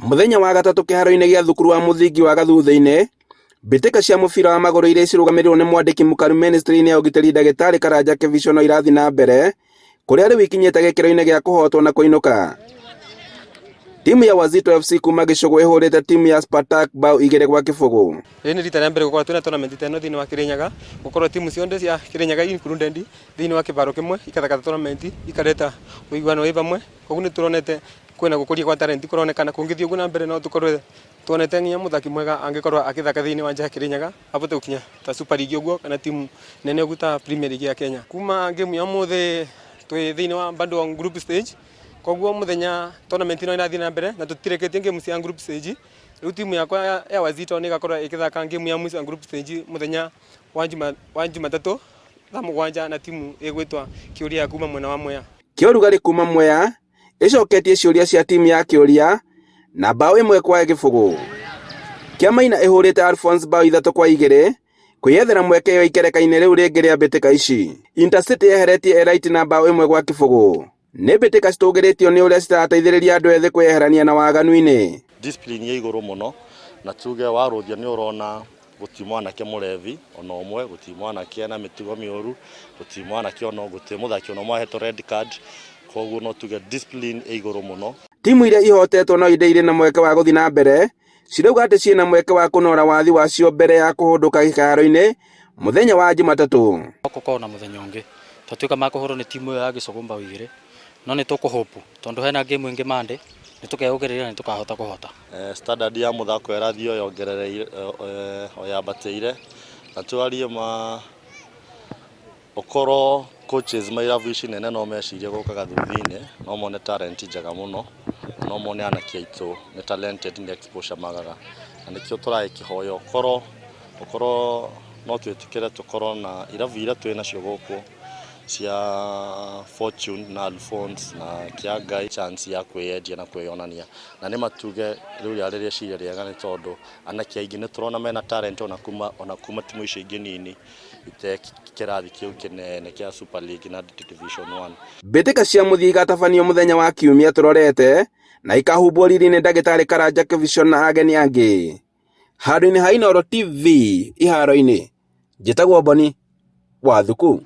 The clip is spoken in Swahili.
Muthenya wa gatatu kĩharo-inĩ gĩa thukuru wa mũthingi wa Gathutha-inĩ, mbĩtĩka cia mũbira wa magũrũ iria cirũgamĩrĩirwo nĩ mwandĩki mũkaru ministry-inĩ ya ũgitĩri Ndagĩtarĩ Karanja Kĩbicono irathi na mbere, kũrĩa rĩu ikinyĩte gĩkĩro-inĩ gĩa kũhotwo na kũinũka. Timu ya Wazito FC kuma Gichugu ĩhũrĩte timu ya Spartac mbaũ 2-0. Rĩrĩ nĩ rita rĩa mbere gũkorwo twĩna tournament ĩno thĩinĩ wa Kĩrĩnyaga, gũkorwo timu ciothe cia Kĩrĩnyaga included thĩinĩ wa kĩharo kĩmwe ikathaka tournament ikareta ũiguano wĩ hamwe. Koguo nĩ tũronete kwĩna gũkũria kwa talent kũronekana kũngĩthiĩ ũguo na mbere, no tũkorwo tuonete nginya mũthaki mwega angĩkorwo agĩthaka thĩinĩ wa nja ya Kĩrĩnyaga ahote gũkinya ta Super League ũguo kana timu nene ũguo ta Premier League ya Kenya. Kuma game ya mũthĩ twĩ thĩinĩ wa bando wa group stage, koguo mũthenya tournament ĩno ĩrathiĩ na mbere na tũtirekĩtie game cia group stage. Rĩu timu yakwa ya Wazito nĩ ĩgakorwo ĩgĩthaka game ya mũico ya group stage mũthenya wa Jumatatũ thaa 7 na timu ĩgwĩtwa Kĩũria kuma mwena wa Mwea. Kĩũrugarĩ kuma Mwea ĩcoketie ciũria cia timu ya Kĩũria na mbaũ 1-0. Kĩamaina ĩhũrĩte Alphonse mbaũ 3-2 kwĩyethera mweke yo ikereka-inĩ rĩu rĩngĩ rĩa mbĩtĩka ici. Intercity yeheretie Elite na mbaũ 1-0. Nĩ mbĩtĩka citũgĩrĩtio nĩ ũrĩa citarateithĩrĩria andũ ethĩ kwĩyeherania na waganu-inĩ. Discipline ya igũrũ mũno, na tuge warũthia nĩ ũrona gũtirĩ mwanake mũrevi ona ũmwe, gũtirĩ mwanake na mĩtugo mĩũru, gũtirĩ mwanake ona gũtirĩ mũthaki ona mwahetwo red card. Koguo no tuge discipline ya igũrũ mũno. Timu iria ihotetwo no inde irĩ na mweke wa gũthiĩ na mbere, cirauga atĩ ciĩna mweke wa kũnora wathi wacio mbere ya kũhũndũka kĩharo-inĩ mũthenya wa Jumatatũ. Gũkorwo na mũthenya ũngĩ twatuĩka makũhũrwo nĩ timu ya Gichugu mbaũ 2, no nĩ tũkũhopu tondũ hena game ĩngĩ Monday nĩ tũkeũgĩrĩra nĩ tũkahota kũhota. Standard ya mũthako ĩrathiĩ yongerereire yambatĩire, na twarie okorwo coaches mairabu ici nene no mecirie gũka Gathutha-inĩ, no mone talent njega mũno, no mone anake aitũ nĩ talented nĩ exposure magaga, na nĩkĩo tũrakĩhoya okorwo no twĩtĩkĩre tũkorwo na irabu iria twĩ nacio gũkũ cia Fortune na Alphonse na Kĩangai chance ya kwĩyendia na kwĩyonania, na nĩ matuge rĩu rĩarĩrĩa ciria rĩega nĩ tondũ anake aingĩ nĩ tũrona mena talent ona kuma timu icio ingĩ nini kĩrathi kĩu kĩnene kĩa Super League na Division 1. Mbĩtĩka cia mũthia igatabanio mũthenya wa Kiumia tũrorete na ikahumbwo riri-inĩ Ndagĩtarĩ Karanja Kĩbicono na ageni angĩ. Handũ-inĩ ha Ĩnoro TV iharo-inĩ, njĩtagwo Boni Wathuku.